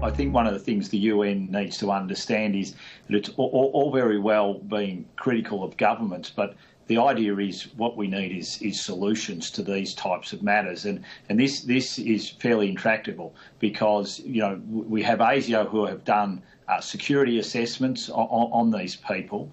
I think one of the things the UN needs to understand is that it's all very well being critical of governments, but the idea is what we need is solutions to these types of matters, and this is fairly intractable because, you know, we have ASIO who have done security assessments on these people.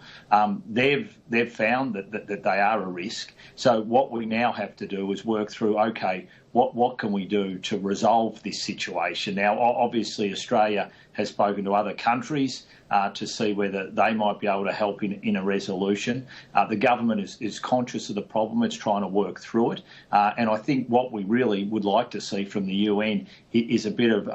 They've found that they are a risk. So what we now have to do is work through, okay, what can we do to resolve this situation? Now, obviously, Australia has spoken to other countries to see whether they might be able to help in a resolution. The government is conscious of the problem. It's trying to work through it. And I think what we really would like to see from the UN is a bit of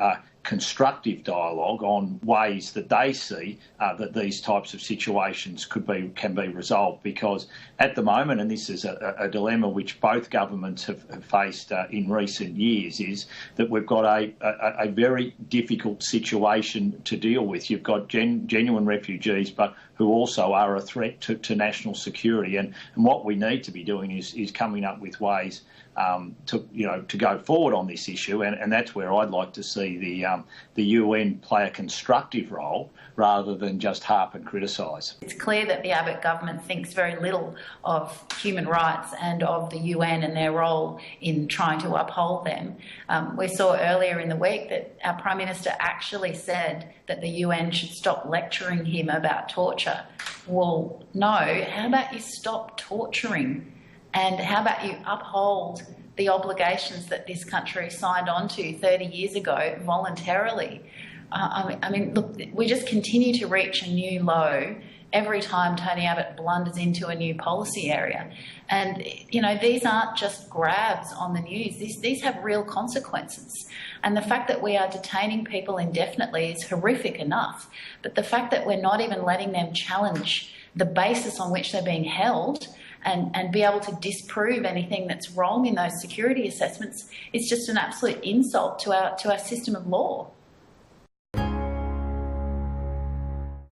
constructive dialogue on ways that they see that these types of situations can be resolved, because at the moment, and this is a dilemma which both governments have faced in recent years, is that we've got a very difficult situation to deal with. You've got genuine refugees, but who also are a threat to national security, and what we need to be doing is coming up with ways to go forward on this issue, and that's where I'd like to see the UN play a constructive role rather than just harp and criticise. It's clear that the Abbott government thinks very little of human rights and of the UN and their role in trying to uphold them. We saw earlier in the week that our Prime Minister actually said that the UN should stop lecturing him about torture. Well, no, how about you stop torturing? And how about you uphold the obligations that this country signed on to 30 years ago voluntarily? I mean, look, we just continue to reach a new low every time Tony Abbott blunders into a new policy area. And, you know, these aren't just grabs on the news. These have real consequences. And the fact that we are detaining people indefinitely is horrific enough. But the fact that we're not even letting them challenge the basis on which they're being held and be able to disprove anything that's wrong in those security assessments is just an absolute insult to our system of law.